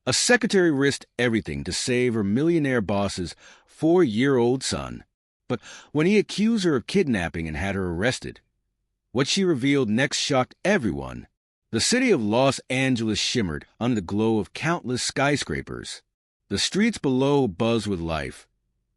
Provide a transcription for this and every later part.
A secretary risked everything to save her millionaire boss's 4-year-old son. But when he accused her of kidnapping and had her arrested, what she revealed next shocked everyone. The city of Los Angeles shimmered under the glow of countless skyscrapers. The streets below buzzed with life.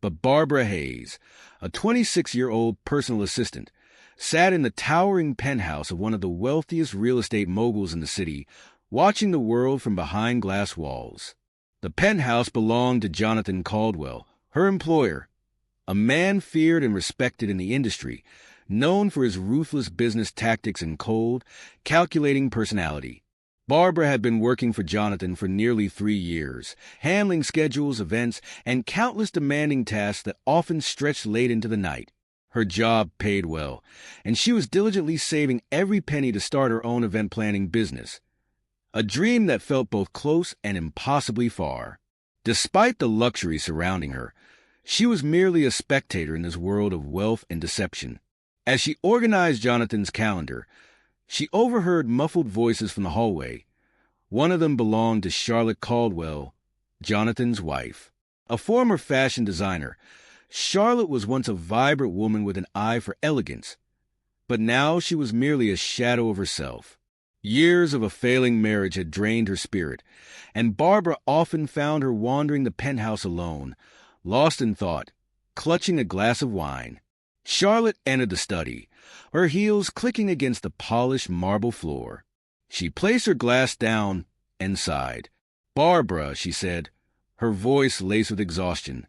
But Barbara Hayes, a 26-year-old personal assistant, sat in the towering penthouse of one of the wealthiest real estate moguls in the city, watching the world from behind glass walls. The penthouse belonged to Jonathan Caldwell, her employer, a man feared and respected in the industry, known for his ruthless business tactics and cold, calculating personality. Barbara had been working for Jonathan for nearly 3 years, handling schedules, events, and countless demanding tasks that often stretched late into the night. Her job paid well, and she was diligently saving every penny to start her own event planning business, a dream that felt both close and impossibly far. Despite the luxury surrounding her, she was merely a spectator in this world of wealth and deception. As she organized Jonathan's calendar, she overheard muffled voices from the hallway. One of them belonged to Charlotte Caldwell, Jonathan's wife. A former fashion designer, Charlotte was once a vibrant woman with an eye for elegance, but now she was merely a shadow of herself. Years of a failing marriage had drained her spirit, and Barbara often found her wandering the penthouse alone, lost in thought, clutching a glass of wine. Charlotte entered the study, her heels clicking against the polished marble floor. She placed her glass down and sighed. "Barbara," she said, her voice laced with exhaustion,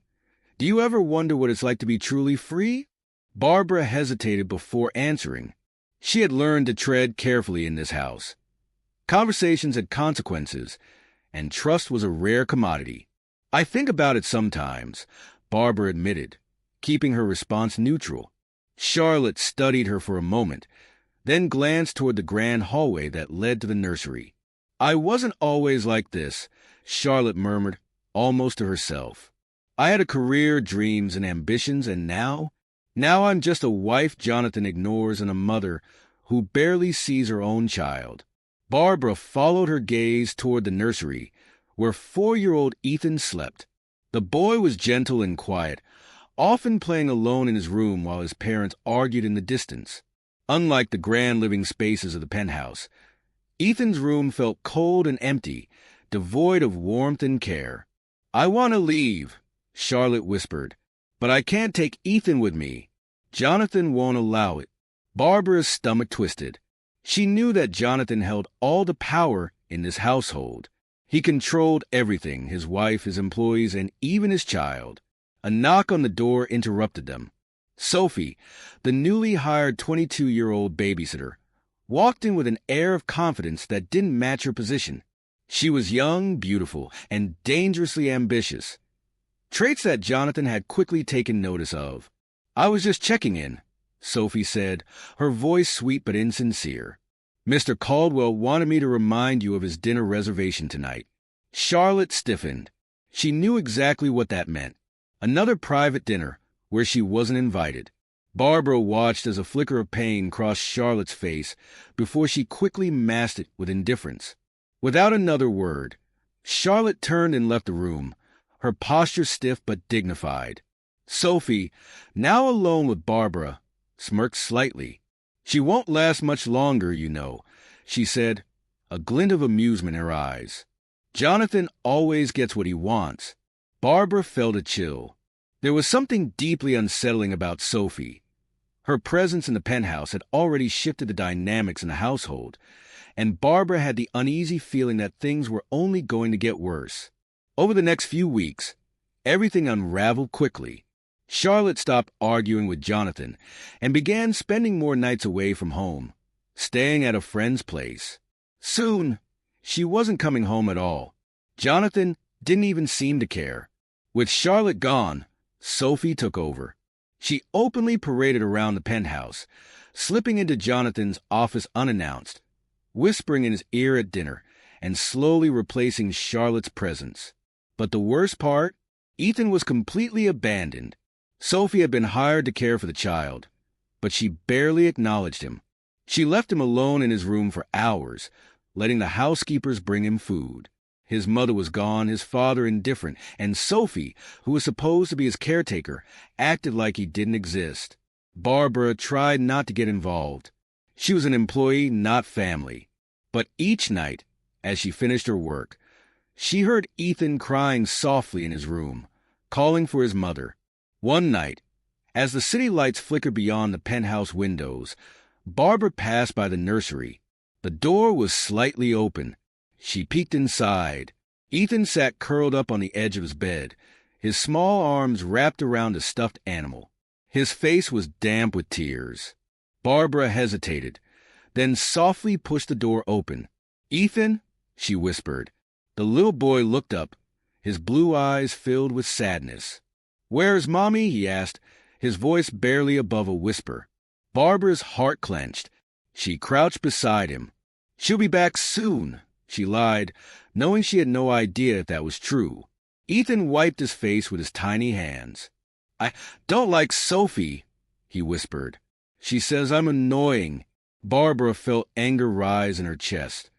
"do you ever wonder what it's like to be truly free?" Barbara hesitated before answering. She had learned to tread carefully in this house. Conversations had consequences, and trust was a rare commodity. "I think about it sometimes," Barbara admitted, keeping her response neutral. Charlotte studied her for a moment, then glanced toward the grand hallway that led to the nursery. "I wasn't always like this," Charlotte murmured, almost to herself. "I had a career, dreams, and ambitions, and now I'm just a wife Jonathan ignores and a mother who barely sees her own child." Barbara followed her gaze toward the nursery, where 4-year-old Ethan slept. The boy was gentle and quiet, often playing alone in his room while his parents argued in the distance. Unlike the grand living spaces of the penthouse, Ethan's room felt cold and empty, devoid of warmth and care. "I want to leave," Charlotte whispered, "but I can't take Ethan with me. Jonathan won't allow it." Barbara's stomach twisted. She knew that Jonathan held all the power in this household. He controlled everything, his wife, his employees, and even his child. A knock on the door interrupted them. Sophie, the newly hired 22-year-old babysitter, walked in with an air of confidence that didn't match her position. She was young, beautiful, and dangerously ambitious, traits that Jonathan had quickly taken notice of. "I was just checking in," Sophie said, her voice sweet but insincere. "Mr. Caldwell wanted me to remind you of his dinner reservation tonight." Charlotte stiffened. She knew exactly what that meant. Another private dinner where she wasn't invited. Barbara watched as a flicker of pain crossed Charlotte's face before she quickly masked it with indifference. Without another word, Charlotte turned and left the room, her posture stiff but dignified. Sophie, now alone with Barbara, smirked slightly. "She won't last much longer, you know," she said, a glint of amusement in her eyes. "Jonathan always gets what he wants." Barbara felt a chill. There was something deeply unsettling about Sophie. Her presence in the penthouse had already shifted the dynamics in the household, and Barbara had the uneasy feeling that things were only going to get worse. Over the next few weeks, everything unraveled quickly. Charlotte stopped arguing with Jonathan and began spending more nights away from home, staying at a friend's place. Soon, she wasn't coming home at all. Jonathan didn't even seem to care. With Charlotte gone, Sophie took over. She openly paraded around the penthouse, slipping into Jonathan's office unannounced, whispering in his ear at dinner, and slowly replacing Charlotte's presence. But the worst part, Ethan was completely abandoned. Sophie had been hired to care for the child, but she barely acknowledged him. She left him alone in his room for hours, letting the housekeepers bring him food. His mother was gone, his father indifferent, and Sophie, who was supposed to be his caretaker, acted like he didn't exist. Barbara tried not to get involved. She was an employee, not family. But each night, as she finished her work, she heard Ethan crying softly in his room, calling for his mother. One night, as the city lights flickered beyond the penthouse windows, Barbara passed by the nursery. The door was slightly open. She peeked inside. Ethan sat curled up on the edge of his bed, his small arms wrapped around a stuffed animal. His face was damp with tears. Barbara hesitated, then softly pushed the door open. "Ethan," she whispered. The little boy looked up, his blue eyes filled with sadness. "Where's Mommy?" he asked, his voice barely above a whisper. Barbara's heart clenched. She crouched beside him. "She'll be back soon," she lied, knowing she had no idea if that was true. Ethan wiped his face with his tiny hands. "I don't like Sophie," he whispered. "She says I'm annoying." Barbara felt anger rise in her chest,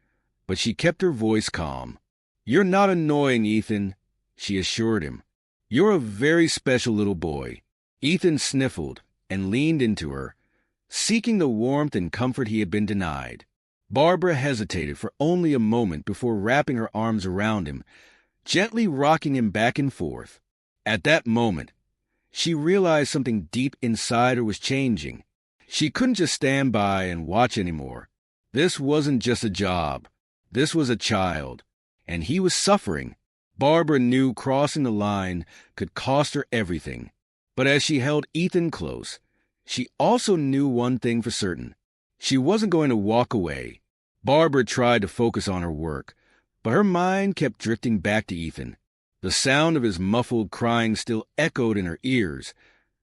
but she kept her voice calm. "You're not annoying, Ethan," she assured him. "You're a very special little boy." Ethan sniffled and leaned into her, seeking the warmth and comfort he had been denied. Barbara hesitated for only a moment before wrapping her arms around him, gently rocking him back and forth. At that moment, she realized something deep inside her was changing. She couldn't just stand by and watch anymore. This wasn't just a job. This was a child, and he was suffering. Barbara knew crossing the line could cost her everything. But as she held Ethan close, she also knew one thing for certain. She wasn't going to walk away. Barbara tried to focus on her work, but her mind kept drifting back to Ethan. The sound of his muffled crying still echoed in her ears,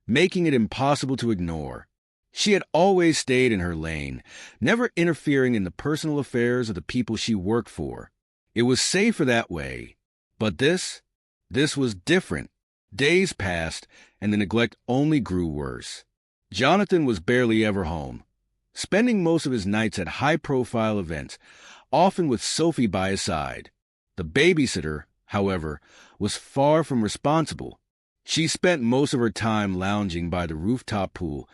making it impossible to ignore. She had always stayed in her lane, never interfering in the personal affairs of the people she worked for. It was safer that way. But this was different. Days passed, and the neglect only grew worse. Jonathan was barely ever home, spending most of his nights at high-profile events, often with Sophie by his side. The babysitter, however, was far from responsible. She spent most of her time lounging by the rooftop pool,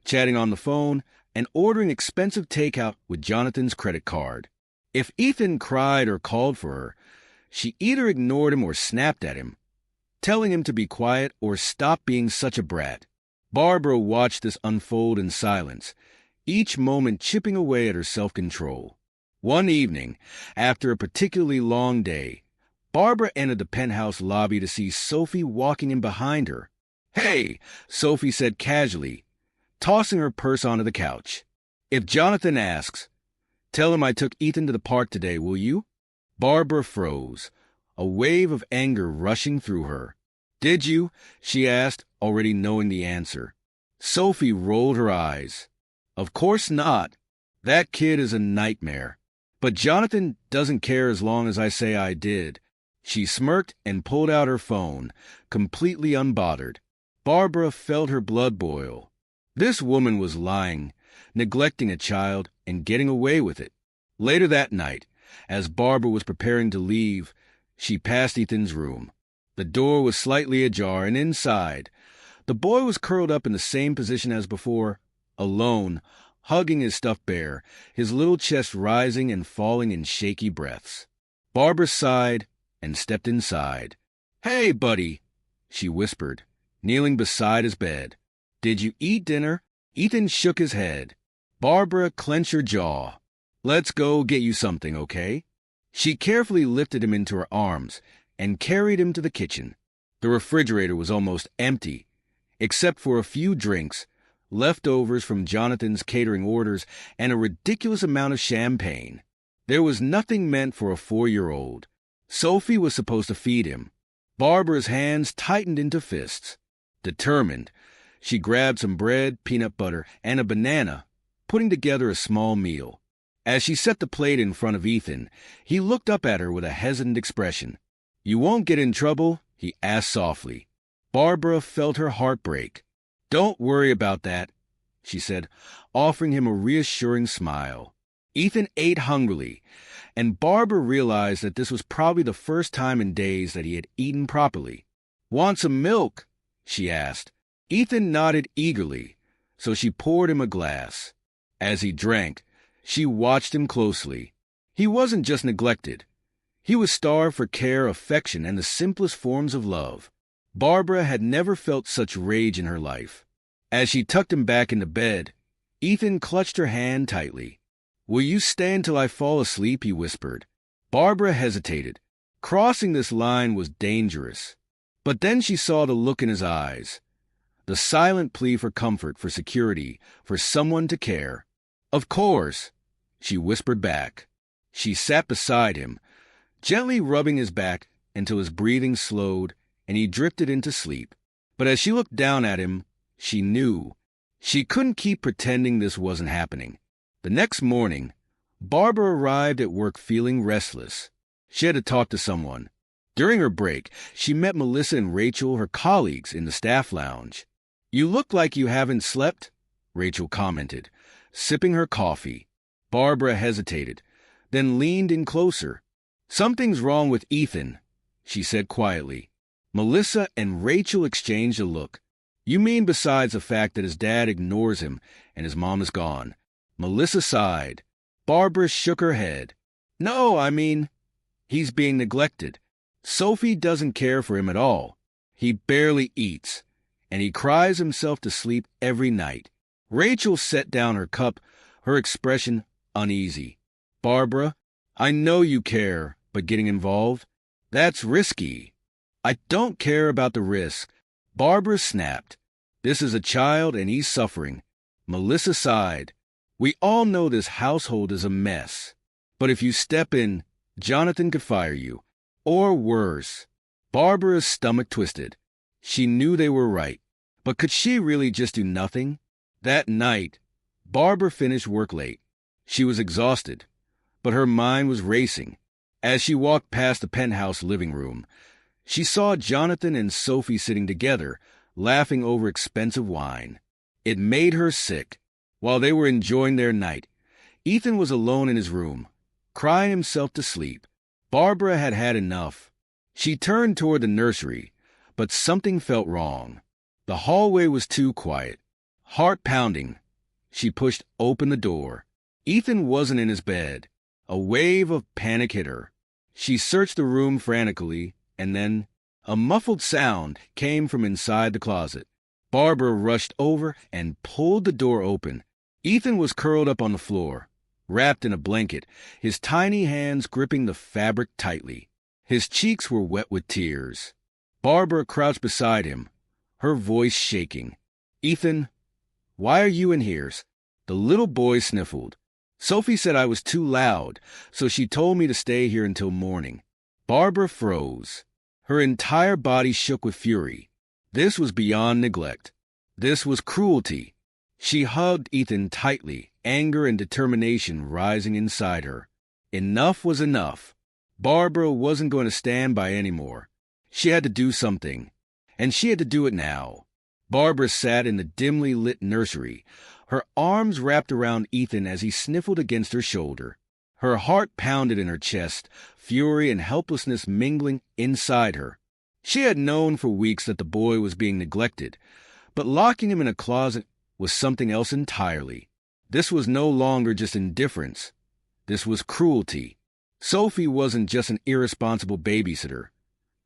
chatting on the phone, and ordering expensive takeout with Jonathan's credit card. If Ethan cried or called for her, she either ignored him or snapped at him, telling him to be quiet or stop being such a brat. Barbara watched this unfold in silence, each moment chipping away at her self-control. One evening, after a particularly long day, Barbara entered the penthouse lobby to see Sophie walking in behind her. "Hey," Sophie said casually, tossing her purse onto the couch. "If Jonathan asks, tell him I took Ethan to the park today, will you?" Barbara froze, a wave of anger rushing through her. "Did you?" she asked, already knowing the answer. Sophie rolled her eyes. "Of course not. That kid is a nightmare. But Jonathan doesn't care as long as I say I did." She smirked and pulled out her phone, completely unbothered. Barbara felt her blood boil. This woman was lying, neglecting a child, and getting away with it. Later that night, as Barbara was preparing to leave, she passed Ethan's room. The door was slightly ajar, and inside, the boy was curled up in the same position as before, alone, hugging his stuffed bear, his little chest rising and falling in shaky breaths. Barbara sighed and stepped inside. "Hey, buddy," she whispered, kneeling beside his bed. "Did you eat dinner?" Ethan shook his head. Barbara clenched her jaw. "Let's go get you something, okay?" She carefully lifted him into her arms and carried him to the kitchen. The refrigerator was almost empty, except for a few drinks, leftovers from Jonathan's catering orders, and a ridiculous amount of champagne. There was nothing meant for a 4-year-old. Sophie was supposed to feed him. Barbara's hands tightened into fists. Determined, she grabbed some bread, peanut butter, and a banana, putting together a small meal. As she set the plate in front of Ethan, he looked up at her with a hesitant expression. "You won't get in trouble?" he asked softly. Barbara felt her heart break. "Don't worry about that," she said, offering him a reassuring smile. Ethan ate hungrily, and Barbara realized that this was probably the first time in days that he had eaten properly. "Want some milk?" she asked. Ethan nodded eagerly, so she poured him a glass. As he drank, she watched him closely. He wasn't just neglected. He was starved for care, affection, and the simplest forms of love. Barbara had never felt such rage in her life. As she tucked him back into bed, Ethan clutched her hand tightly. "Will you stay until I fall asleep?" he whispered. Barbara hesitated. Crossing this line was dangerous. But then she saw the look in his eyes. The silent plea for comfort, for security, for someone to care. "Of course," she whispered back. She sat beside him, gently rubbing his back until his breathing slowed and he drifted into sleep. But as she looked down at him, she knew. She couldn't keep pretending this wasn't happening. The next morning, Barbara arrived at work feeling restless. She had to talk to someone. During her break, she met Melissa and Rachel, her colleagues, in the staff lounge. "You look like you haven't slept," Rachel commented, sipping her coffee. Barbara hesitated, then leaned in closer. "Something's wrong with Ethan," she said quietly. Melissa and Rachel exchanged a look. "You mean besides the fact that his dad ignores him and his mom is gone?" Melissa sighed. Barbara shook her head. "No, I mean, he's being neglected. Sophie doesn't care for him at all. He barely eats, and he cries himself to sleep every night." Rachel set down her cup, her expression uneasy. "Barbara, I know you care, but getting involved, that's risky." "I don't care about the risk," Barbara snapped. "This is a child and he's suffering." Melissa sighed. "We all know this household is a mess. But if you step in, Jonathan could fire you. Or worse." Barbara's stomach twisted. She knew they were right. But could she really just do nothing? That night, Barbara finished work late. She was exhausted, but her mind was racing. As she walked past the penthouse living room, she saw Jonathan and Sophie sitting together, laughing over expensive wine. It made her sick. While they were enjoying their night, Ethan was alone in his room, crying himself to sleep. Barbara had had enough. She turned toward the nursery, but something felt wrong. The hallway was too quiet. Heart pounding, she pushed open the door. Ethan wasn't in his bed. A wave of panic hit her. She searched the room frantically, and then a muffled sound came from inside the closet. Barbara rushed over and pulled the door open. Ethan was curled up on the floor, wrapped in a blanket, his tiny hands gripping the fabric tightly. His cheeks were wet with tears. Barbara crouched beside him, her voice shaking. "Ethan, why are you in here?" The little boy sniffled. "Sophie said I was too loud, so she told me to stay here until morning." Barbara froze. Her entire body shook with fury. This was beyond neglect. This was cruelty. She hugged Ethan tightly, anger and determination rising inside her. Enough was enough. Barbara wasn't going to stand by anymore. She had to do something, and she had to do it now. Barbara sat in the dimly lit nursery, her arms wrapped around Ethan as he sniffled against her shoulder. Her heart pounded in her chest, fury and helplessness mingling inside her. She had known for weeks that the boy was being neglected, but locking him in a closet was something else entirely. This was no longer just indifference. This was cruelty. Sophie wasn't just an irresponsible babysitter.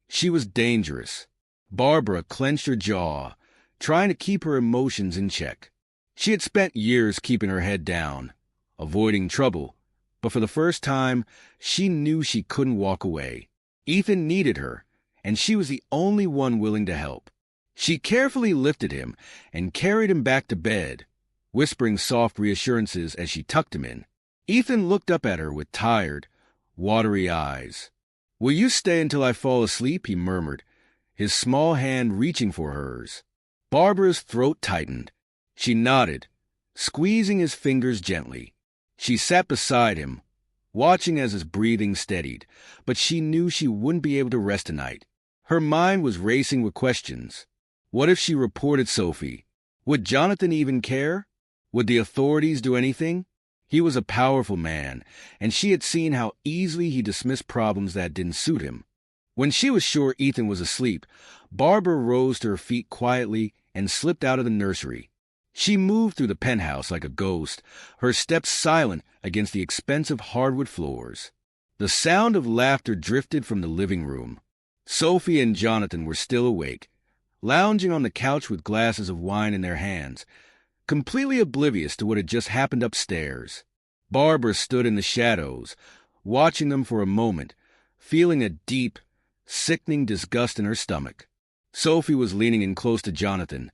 She was dangerous. Barbara clenched her jaw, trying to keep her emotions in check. She had spent years keeping her head down, avoiding trouble, but for the first time, she knew she couldn't walk away. Ethan needed her, and she was the only one willing to help. She carefully lifted him and carried him back to bed, whispering soft reassurances as she tucked him in. Ethan looked up at her with tired, watery eyes. "Will you stay until I fall asleep?" he murmured, his small hand reaching for hers. Barbara's throat tightened. She nodded, squeezing his fingers gently. She sat beside him, watching as his breathing steadied, but she knew she wouldn't be able to rest tonight. Her mind was racing with questions. What if she reported Sophie? Would Jonathan even care? Would the authorities do anything? He was a powerful man, and she had seen how easily he dismissed problems that didn't suit him. When she was sure Ethan was asleep, Barbara rose to her feet quietly and slipped out of the nursery. She moved through the penthouse like a ghost, her steps silent against the expensive hardwood floors. The sound of laughter drifted from the living room. Sophie and Jonathan were still awake, lounging on the couch with glasses of wine in their hands, completely oblivious to what had just happened upstairs. Barbara stood in the shadows, watching them for a moment, feeling a deep, sickening disgust in her stomach. Sophie was leaning in close to Jonathan,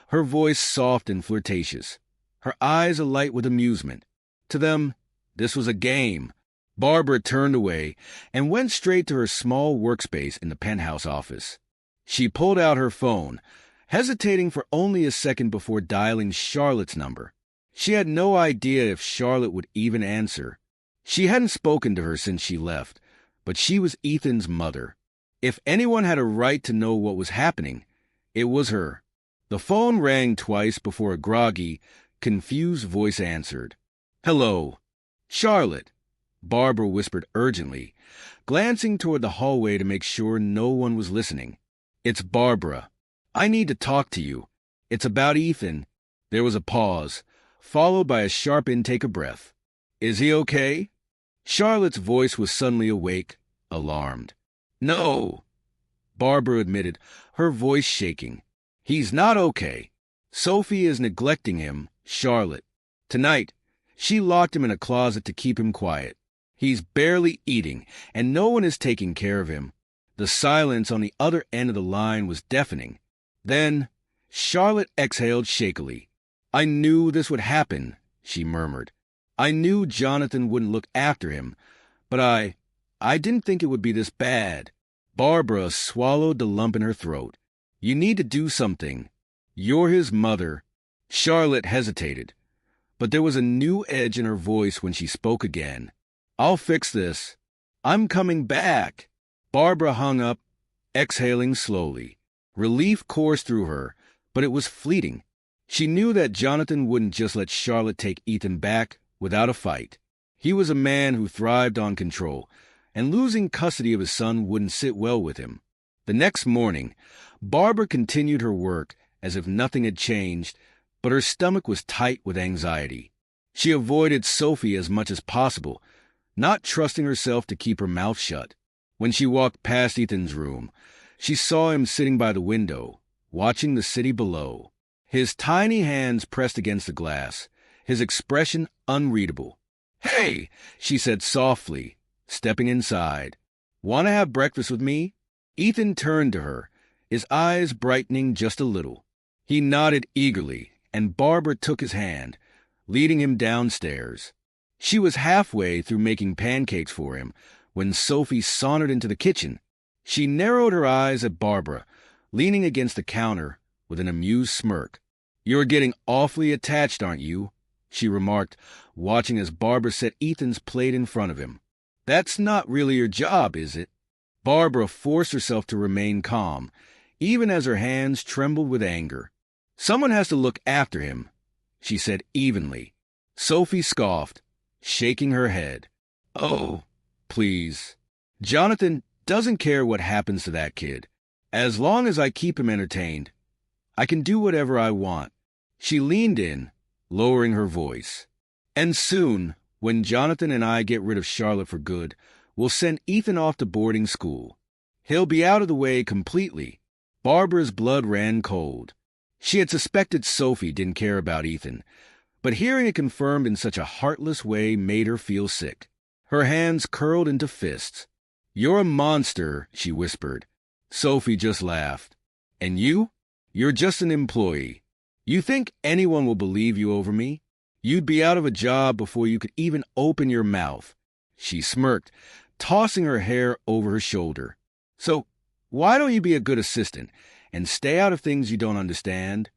her voice soft and flirtatious, her eyes alight with amusement. To them, this was a game. Barbara turned away and went straight to her small workspace in the penthouse office. She pulled out her phone, hesitating for only a second before dialing Charlotte's number. She had no idea if Charlotte would even answer. She hadn't spoken to her since she left, but she was Ethan's mother. If anyone had a right to know what was happening, it was her. The phone rang twice before a groggy, confused voice answered. "Hello, Charlotte," Barbara whispered urgently, glancing toward the hallway to make sure no one was listening. "It's Barbara. I need to talk to you. It's about Ethan." There was a pause, followed by a sharp intake of breath. "Is he okay?" Charlotte's voice was suddenly awake, alarmed. "No," Barbara admitted, her voice shaking. "He's not okay. Sophie is neglecting him, Charlotte. Tonight, she locked him in a closet to keep him quiet. He's barely eating, and no one is taking care of him." The silence on the other end of the line was deafening. Then, Charlotte exhaled shakily. "I knew this would happen," she murmured. "I knew Jonathan wouldn't look after him, but I didn't think it would be this bad." Barbara swallowed the lump in her throat. "You need to do something. You're his mother." Charlotte hesitated, but there was a new edge in her voice when she spoke again. "I'll fix this. I'm coming back." Barbara hung up, exhaling slowly. Relief coursed through her, but it was fleeting. She knew that Jonathan wouldn't just let Charlotte take Ethan back without a fight. He was a man who thrived on control, and losing custody of his son wouldn't sit well with him. The next morning, Barbara continued her work as if nothing had changed, but her stomach was tight with anxiety. She avoided Sophie as much as possible, not trusting herself to keep her mouth shut. When she walked past Ethan's room, she saw him sitting by the window, watching the city below. His tiny hands pressed against the glass, his expression unreadable. "Hey," she said softly, stepping inside. "Want to have breakfast with me?" Ethan turned to her, his eyes brightening just a little. He nodded eagerly, and Barbara took his hand, leading him downstairs. She was halfway through making pancakes for him when Sophie sauntered into the kitchen. She narrowed her eyes at Barbara, leaning against the counter with an amused smirk. "You're getting awfully attached, aren't you?" she remarked, watching as Barbara set Ethan's plate in front of him. "That's not really your job, is it?" Barbara forced herself to remain calm, even as her hands trembled with anger. "Someone has to look after him," she said evenly. Sophie scoffed, shaking her head. "Oh, please. Jonathan doesn't care what happens to that kid. As long as I keep him entertained, I can do whatever I want." She leaned in, lowering her voice. "And soon, when Jonathan and I get rid of Charlotte for good, we'll send Ethan off to boarding school. He'll be out of the way completely." Barbara's blood ran cold. She had suspected Sophie didn't care about Ethan, but hearing it confirmed in such a heartless way made her feel sick. Her hands curled into fists. "You're a monster," she whispered. Sophie just laughed. "And you? You're just an employee. You think anyone will believe you over me? You'd be out of a job before you could even open your mouth." She smirked, tossing her hair over her shoulder. "So, why don't you be a good assistant and stay out of things you don't understand?"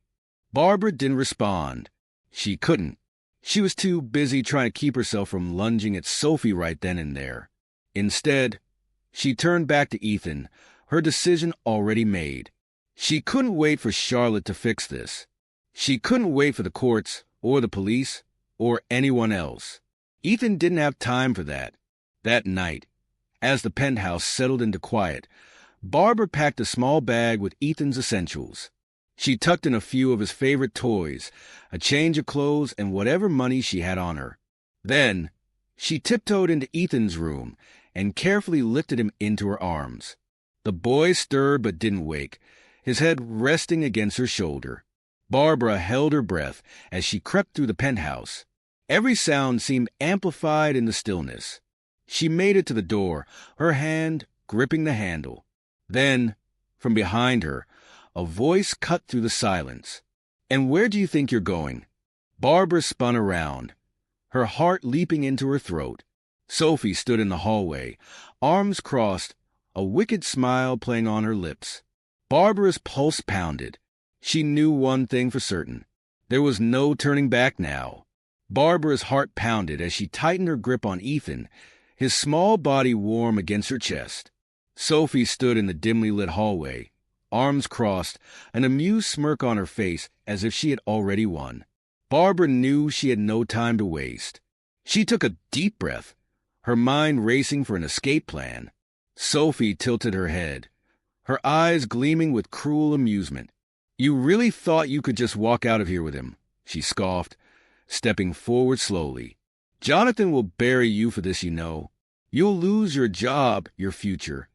Barbara didn't respond. She couldn't. She was too busy trying to keep herself from lunging at Sophie right then and there. Instead, she turned back to Ethan, her decision already made. She couldn't wait for Charlotte to fix this. She couldn't wait for the courts or the police or anyone else. Ethan didn't have time for that. That night, as the penthouse settled into quiet, Barbara packed a small bag with Ethan's essentials. She tucked in a few of his favorite toys, a change of clothes, and whatever money she had on her. Then, she tiptoed into Ethan's room and carefully lifted him into her arms. The boy stirred but didn't wake, his head resting against her shoulder. Barbara held her breath as she crept through the penthouse. Every sound seemed amplified in the stillness. She made it to the door, her hand gripping the handle. Then, from behind her, a voice cut through the silence. "And where do you think you're going?" Barbara spun around, her heart leaping into her throat. Sophie stood in the hallway, arms crossed, a wicked smile playing on her lips. Barbara's pulse pounded. She knew one thing for certain. There was no turning back now. Barbara's heart pounded as she tightened her grip on Ethan, his small body warm against her chest. Sophie stood in the dimly lit hallway, arms crossed, an amused smirk on her face as if she had already won. Barbara knew she had no time to waste. She took a deep breath, her mind racing for an escape plan. Sophie tilted her head, her eyes gleaming with cruel amusement. "You really thought you could just walk out of here with him?" she scoffed, stepping forward slowly. "Jonathan will bury you for this, you know. You'll lose your job, your future,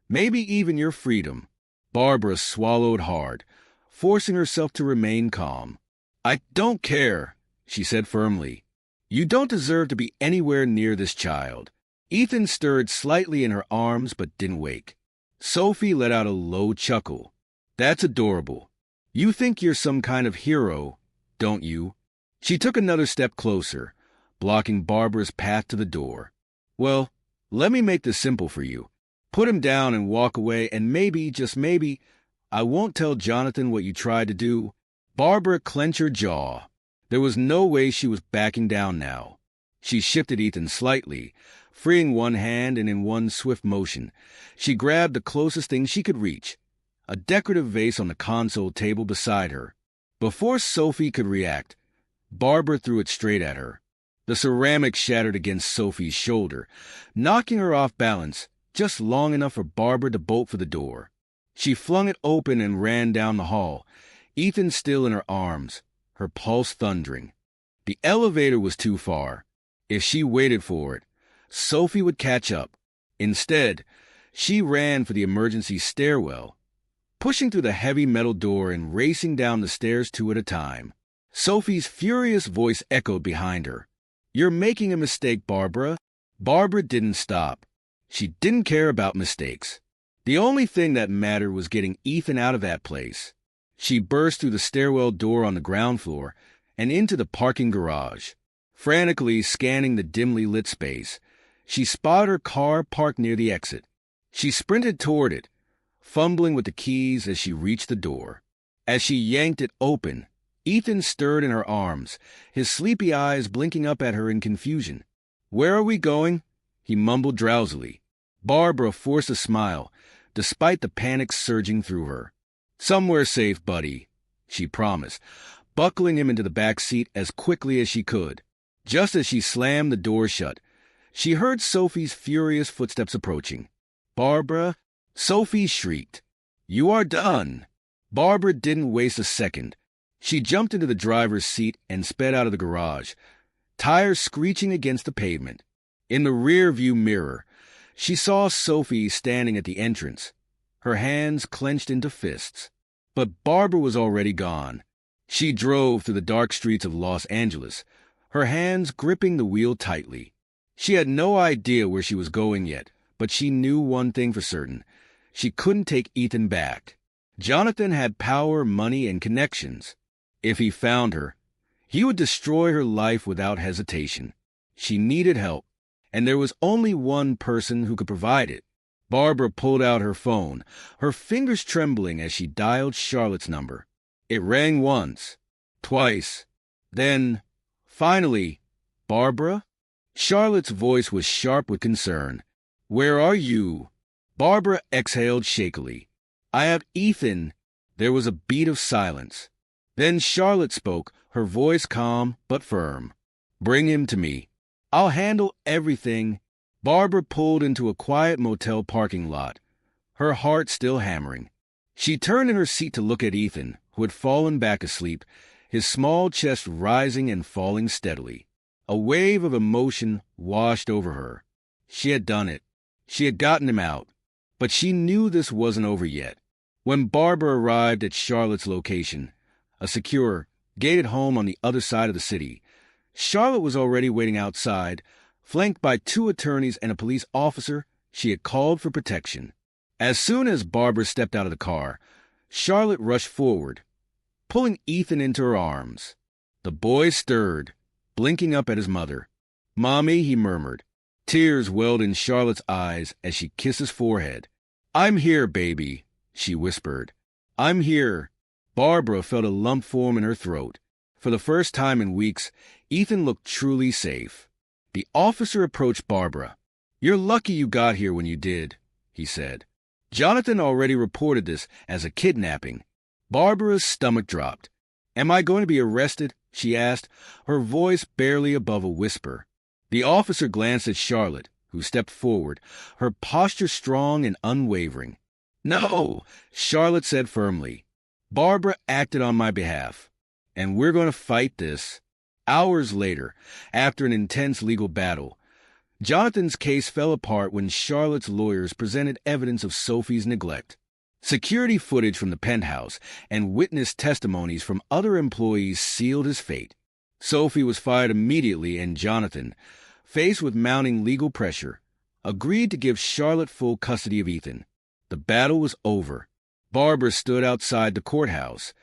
maybe even your freedom." Barbara swallowed hard, forcing herself to remain calm. "I don't care," she said firmly. "You don't deserve to be anywhere near this child." Ethan stirred slightly in her arms but didn't wake. Sophie let out a low chuckle. "That's adorable. You think you're some kind of hero, don't you?" She took another step closer, blocking Barbara's path to the door. "Well, let me make this simple for you. Put him down and walk away, and maybe, just maybe, I won't tell Jonathan what you tried to do." Barbara clenched her jaw. There was no way she was backing down now. She shifted Ethan slightly, freeing one hand, and in one swift motion, she grabbed the closest thing she could reach, a decorative vase on the console table beside her. Before Sophie could react, Barbara threw it straight at her. The ceramic shattered against Sophie's shoulder, knocking her off balance just long enough for Barbara to bolt for the door. She flung it open and ran down the hall, Ethan still in her arms, her pulse thundering. The elevator was too far. If she waited for it, Sophie would catch up. Instead, she ran for the emergency stairwell, pushing through the heavy metal door and racing down the stairs two at a time. Sophie's furious voice echoed behind her. "You're making a mistake, Barbara." Barbara didn't stop. She didn't care about mistakes. The only thing that mattered was getting Ethan out of that place. She burst through the stairwell door on the ground floor and into the parking garage. Frantically scanning the dimly lit space, she spotted her car parked near the exit. She sprinted toward it, fumbling with the keys as she reached the door. As she yanked it open, Ethan stirred in her arms, his sleepy eyes blinking up at her in confusion. "Where are we going?" he mumbled drowsily. Barbara forced a smile, despite the panic surging through her. "Somewhere safe, buddy," she promised, buckling him into the back seat as quickly as she could. Just as she slammed the door shut, she heard Sophie's furious footsteps approaching. "Barbara!" Sophie shrieked. "You are done!" Barbara didn't waste a second. She jumped into the driver's seat and sped out of the garage, tires screeching against the pavement. In the rear-view mirror, she saw Sophie standing at the entrance, her hands clenched into fists. But Barbara was already gone. She drove through the dark streets of Los Angeles, her hands gripping the wheel tightly. She had no idea where she was going yet, but she knew one thing for certain. She couldn't take Ethan back. Jonathan had power, money, and connections. If he found her, he would destroy her life without hesitation. She needed help, and there was only one person who could provide it. Barbara pulled out her phone, her fingers trembling as she dialed Charlotte's number. It rang once, twice, then, finally, "Barbara?" Charlotte's voice was sharp with concern. "Where are you?" Barbara exhaled shakily. "I have Ethan." There was a beat of silence. Then Charlotte spoke, her voice calm but firm. "Bring him to me." I'll handle everything. Barbara pulled into a quiet motel parking lot, her heart still hammering. She turned in her seat to look at Ethan, who had fallen back asleep, his small chest rising and falling steadily. A wave of emotion washed over her. She had done it. She had gotten him out. But she knew this wasn't over yet. When Barbara arrived at Charlotte's location, a secure, gated home on the other side of the city, Charlotte was already waiting outside, flanked by 2 attorneys and a police officer. She had called for protection. As soon as Barbara stepped out of the car, Charlotte rushed forward, pulling Ethan into her arms. The boy stirred, blinking up at his mother. "Mommy," he murmured. Tears welled in Charlotte's eyes as she kissed his forehead. "I'm here, baby," she whispered. "I'm here." Barbara felt a lump form in her throat. For the first time in weeks, Ethan looked truly safe. The officer approached Barbara. "You're lucky you got here when you did," he said. Jonathan already reported this as a kidnapping. Barbara's stomach dropped. "Am I going to be arrested?" she asked, her voice barely above a whisper. The officer glanced at Charlotte, who stepped forward, her posture strong and unwavering. "No," Charlotte said firmly. "Barbara acted on my behalf, and we're going to fight this." Hours later, after an intense legal battle, Jonathan's case fell apart when Charlotte's lawyers presented evidence of Sophie's neglect. Security footage from the penthouse and witness testimonies from other employees sealed his fate. Sophie was fired immediately, and Jonathan, faced with mounting legal pressure, agreed to give Charlotte full custody of Ethan. The battle was over. Barbara stood outside the courthouse,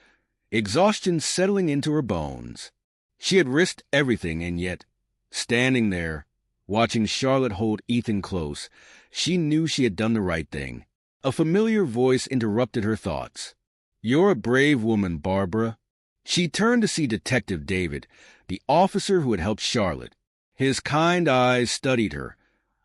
exhaustion settling into her bones. She had risked everything, and yet, standing there, watching Charlotte hold Ethan close, she knew she had done the right thing. A familiar voice interrupted her thoughts. "You're a brave woman, Barbara." She turned to see Detective David, the officer who had helped Charlotte. His kind eyes studied her,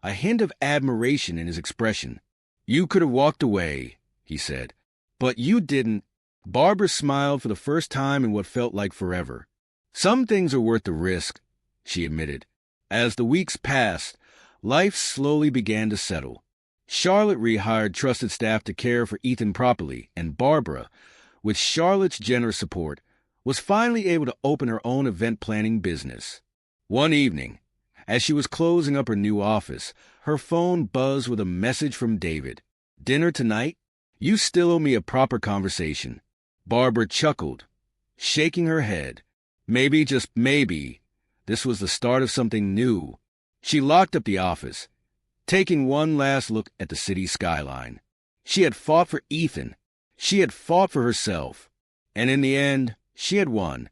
a hint of admiration in his expression. "You could have walked away," he said. "But you didn't." Barbara smiled for the first time in what felt like forever. "Some things are worth the risk," she admitted. As the weeks passed, life slowly began to settle. Charlotte rehired trusted staff to care for Ethan properly, and Barbara, with Charlotte's generous support, was finally able to open her own event planning business. One evening, as she was closing up her new office, her phone buzzed with a message from David. "Dinner tonight? You still owe me a proper conversation." Barbara chuckled, shaking her head. Maybe, just maybe, this was the start of something new. She locked up the office, taking one last look at the city skyline. She had fought for Ethan. She had fought for herself. And in the end, she had won.